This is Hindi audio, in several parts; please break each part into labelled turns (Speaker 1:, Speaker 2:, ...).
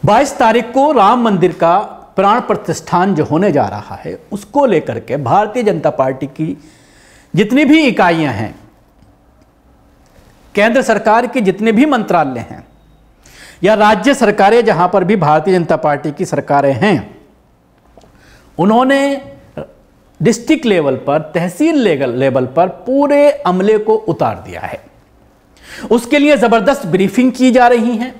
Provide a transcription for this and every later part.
Speaker 1: 22 तारीख को राम मंदिर का प्राण प्रतिष्ठान जो होने जा रहा है, उसको लेकर के भारतीय जनता पार्टी की जितनी भी इकाइयां हैं, केंद्र सरकार के जितने भी मंत्रालय हैं या राज्य सरकारें जहां पर भी भारतीय जनता पार्टी की सरकारें हैं, उन्होंने डिस्ट्रिक्ट लेवल पर, तहसील लेवल पर पूरे अमले को उतार दिया है। उसके लिए जबरदस्त ब्रीफिंग की जा रही है,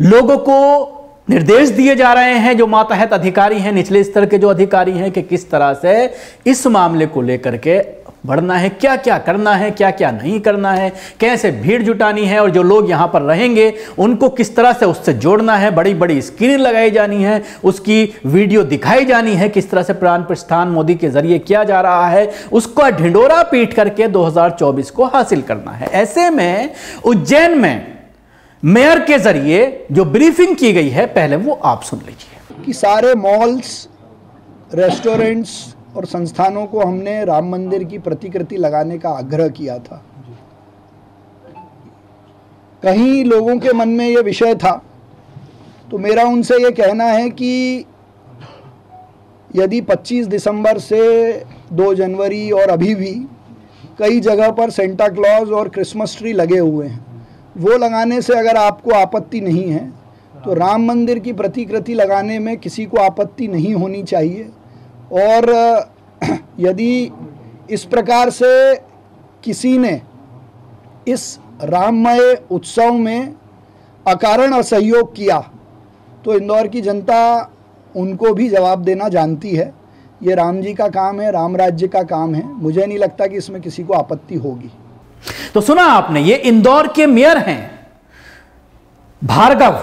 Speaker 1: लोगों को निर्देश दिए जा रहे हैं, जो मातहत अधिकारी हैं, निचले स्तर के जो अधिकारी हैं, कि किस तरह से इस मामले को लेकर के बढ़ना है, क्या क्या करना है, क्या क्या नहीं करना है, कैसे भीड़ जुटानी है, और जो लोग यहां पर रहेंगे उनको किस तरह से उससे जोड़ना है। बड़ी बड़ी स्क्रीन लगाई जानी है, उसकी वीडियो दिखाई जानी है, किस तरह से प्राण प्रतिष्ठान मोदी के जरिए किया जा रहा है, उसका ढिंडोरा पीट करके 2024 को हासिल करना है। ऐसे में उज्जैन में मेयर के जरिए जो ब्रीफिंग की गई है, पहले वो आप सुन लीजिए।
Speaker 2: कि सारे मॉल्स, रेस्टोरेंट्स और संस्थानों को हमने राम मंदिर की प्रतिकृति लगाने का आग्रह किया था। कहीं लोगों के मन में ये विषय था, तो मेरा उनसे ये कहना है कि यदि 25 दिसंबर से 2 जनवरी और अभी भी कई जगह पर सेंटा क्लॉज और क्रिसमस ट्री लगे हुए हैं, वो लगाने से अगर आपको आपत्ति नहीं है, तो राम मंदिर की प्रतिकृति लगाने में किसी को आपत्ति नहीं होनी चाहिए। और यदि इस प्रकार से किसी ने इस राममय उत्सव में अकारण असहयोग किया, तो इंदौर की जनता उनको भी जवाब देना जानती है। ये राम जी का काम है, राम राज्य का काम है। मुझे नहीं लगता कि इसमें किसी को आपत्ति होगी।
Speaker 1: तो सुना आपने, ये इंदौर के मेयर हैं भार्गव।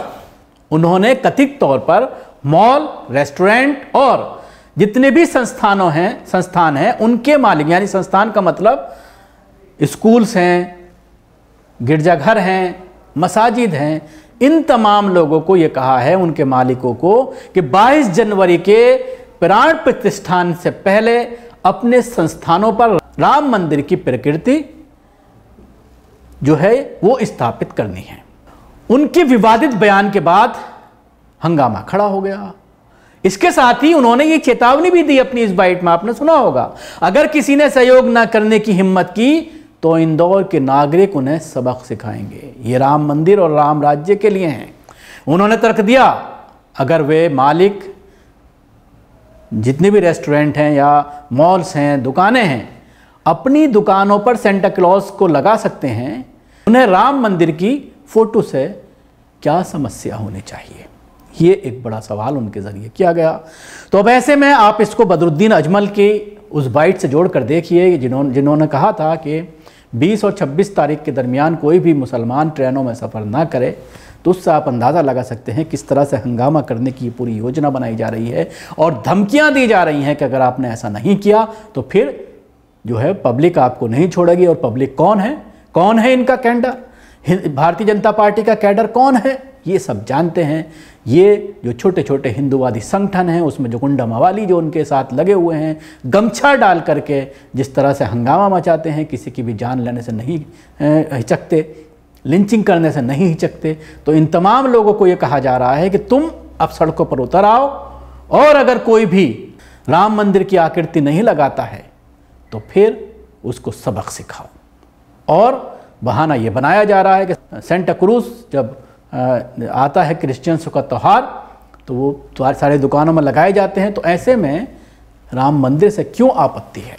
Speaker 1: उन्होंने कथित तौर पर मॉल, रेस्टोरेंट और जितने भी संस्थान हैं उनके मालिक, यानी संस्थान का मतलब स्कूल्स हैं, गिरजाघर हैं, मसाजिद हैं, इन तमाम लोगों को यह कहा है, उनके मालिकों को, कि 22 जनवरी के प्राण प्रतिष्ठान से पहले अपने संस्थानों पर राम मंदिर की प्रकृति जो है वो स्थापित करनी है। उनके विवादित बयान के बाद हंगामा खड़ा हो गया। इसके साथ ही उन्होंने ये चेतावनी भी दी अपनी इस बाइट में, आपने सुना होगा, अगर किसी ने सहयोग ना करने की हिम्मत की तो इंदौर के नागरिक उन्हें सबक सिखाएंगे। ये राम मंदिर और राम राज्य के लिए हैं। उन्होंने तर्क दिया, अगर वे मालिक जितने भी रेस्टोरेंट हैं या मॉल्स हैं, दुकानें हैं, अपनी दुकानों पर सेंटा क्लॉज को लगा सकते हैं, उन्हें राम मंदिर की फोटो से क्या समस्या होनी चाहिए? ये एक बड़ा सवाल उनके जरिए किया गया। तो अब ऐसे में आप इसको बदरुद्दीन अजमल की उस बाइट से जोड़कर देखिए, जिन्होंने कहा था कि 20 और 26 तारीख के दरमियान कोई भी मुसलमान ट्रेनों में सफ़र ना करे। तो उससे आप अंदाज़ा लगा सकते हैं किस तरह से हंगामा करने की पूरी योजना बनाई जा रही है और धमकियां दी जा रही हैं कि अगर आपने ऐसा नहीं किया तो फिर जो है पब्लिक आपको नहीं छोड़ेगी। और पब्लिक कौन है? कौन है इनका कैडर? भारतीय जनता पार्टी का कैडर कौन है? ये सब जानते हैं। ये जो छोटे छोटे हिंदूवादी संगठन हैं, उसमें जो गुंडा मवाली जो उनके साथ लगे हुए हैं, गमछा डाल करके जिस तरह से हंगामा मचाते हैं, किसी की भी जान लेने से नहीं हिचकते, लिंचिंग करने से नहीं हिचकते। तो इन तमाम लोगों को ये कहा जा रहा है कि तुम अब सड़कों पर उतर आओ, और अगर कोई भी राम मंदिर की आकृति नहीं लगाता है तो फिर उसको सबक सिखाओ। और बहाना ये बनाया जा रहा है कि सेंटा क्रूज जब आता है क्रिश्चियंस का त्यौहार, तो वो सारे दुकानों में लगाए जाते हैं। तो ऐसे में राम मंदिर से क्यों आपत्ति है?